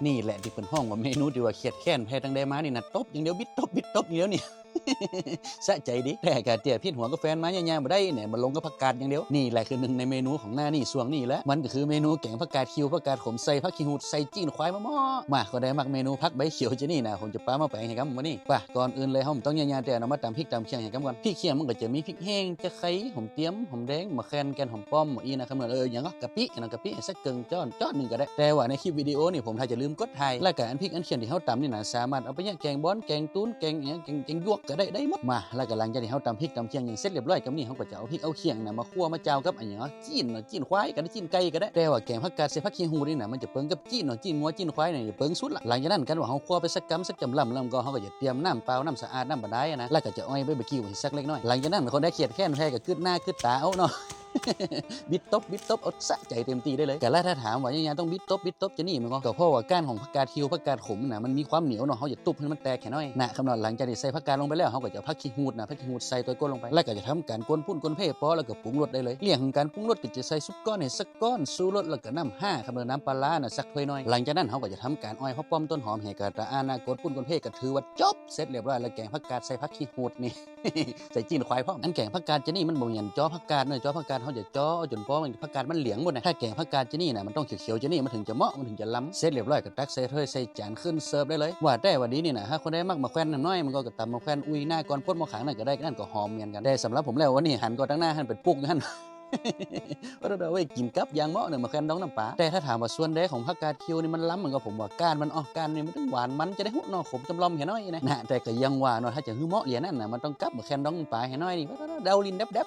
นี่แหละที่เป็นห้องว่าเมนูที่ว่าเขียดแค้นแพ้ตั้งได้มานี่นะตบอย่างเดียวบิดตบอย่างเดียวนี่ สะใจดิแต่กะเตี้ยพิษหัวกับแฟนมาย่างๆมาได้เนี่ยมาลงกับผักกาดอย่างเดียวนี่แหละคือหนึ่งในเมนูของหน้านี่ส่วงนี่แหละมันก็คือเมนูแกงผักกาดคิวผักกาดขมใส่ผักขี้หูดใส่จีนควายมาหม้อมาก็ได้มักเมนูผักใบเขียวจะนี่นะผมจะป้ามาแปลงให้กันมื้อนี้ป่ะก่อนอื่นเลยเฮาต้องย่างๆแต่เอามาตำพริกตำเคียงให้กันก่อนพริกเคียงมันก็จะมีพริกแห้งจะไข่หอมเตี้ยมหอมแดงมะแคนแกนหอมป้อมอีนะครับอย่างก็กะปินะกะปิสักเกิงจ้อนหนึ่งก็ได้แต่ว่าในคลิปวิดีโอนี่ผมถ้าจะลืมกดถ่ายแล้วก็อันพริกอันเคียงที่เฮาตำนี่นะสามารถเอาไปย่างแกงบอนแกงตุ้นแกงแกงยวกก็ได้หมดมาแล้วก็หลังจากที่เฮาตำพริกตำเคียงอย่างเสร็จเรียบร้อยกับนี่เฮาก็จะเอาพริกเอาเคียงนะมาคั่วมาเจ้ากับอันหยังจีนควายก็ได้จีนไก่ก็ได้แต่ว่าแกงผักกาดใส่ผักขี้หูนี่นะมันจะเปิ้งกับจีนงัวจีนควายนี่เปิ้งสุดละหลังจากนั้นกันว่าเฮาคั่วไปสักจำลำแล้วก็เฮาก็จะเตรียมน้ำเปล่าน้ำสะอาดน้ำบาดาลนะแล้วก็จะอ้อยใบกิ้วให้สักเล็กน้อยหลังจากนั้นคนได้เขียดแค้นแพ้ก็กึดหน้ากึดตาเอาเนาะ บิดตบเอาสะใจเต็มตีได้เลยแต่ละถ้าถามว่ายังต้องบิดตบจะนี่มันก็เพราะว่าก้านของผักกาดคิวผักกาดขมน่ะมันมีความเหนียวเนาะเขาจะตุบให้มันแตกแค่น้อยนะคำนวณหลังจากที่ใส่ผักกาดลงไปแล้วเขาก็จะผักขี้หูดนะผักขี้หูดใส่ตัวก้นลงไปแล้วก็จะทำการก้นพุ่นก้นเพ่พอแล้วก็ปรุงรสได้เลยเรื่องของการปรุงรสก็จะใส่ซุปก้อนให้สักก้อนซูรสแล้วก็น้ำห้าคำนวณน้ำปลาน่ะสักถ้วยน้อยหลังจากนั้นเขาก็จะทำการอ้อยข้าวป้อมต้นหอมให้กระอานะก้นพุ่นก้นเพ่ก็ถือว่าจบเสร็จเรียบร้อยแล้วแกงผักกาดใส่ผักขี้หูดนี่ ใส่จีนควายพร้อมอันแกงผักกาดจะนี่มันบ่เหมือนจ้อผักกาดเนอะจ้อผักกาดเขาจะจ้อจนป้อมันผักกาดมันเหลียงหมดนะถ้าแกงผักกาดจะนี่นะมันต้องเขียวๆจะนี่มันถึงจะเหมาะมันถึงจะล้ำเสร็จเรียบร้อยก็ตักใส่ถ้วยใส่จานขึ้นเสิร์ฟได้เลยว่าแต่วันนี้นี่นะถ้าคนได้มักมาแควนน้อยมันก็ตำมาแควนอุ้ยหน้าก่อนพ่นมาขังนั่นก็ได้นั่นก็หอมเหมือนกันแต่สำหรับผมแล้ววันนี้หันก็ตั้งหน้าหันเป็นปุ๊กนั่น ว่าเราไว้กินกับยางเหมาะหนึ่งมาแคนน้องน้ำปลาแต่ถ้าถามว่าส่วนใดของผักกาดคิวนี่มันล้ำมันก็ผมว่าก้านมันก้านนี่มันต้องหวานมันจะได้หุ่นนอขมจำลอมเห็นน้อยนะแต่ก็ยังว่าเนาะถ้าจะหื้อเหมาะเหรียญนั่นนะมันต้องกับมาแคนน้องน้ำปลาเห็นน้อยนี่ดาวลินดับ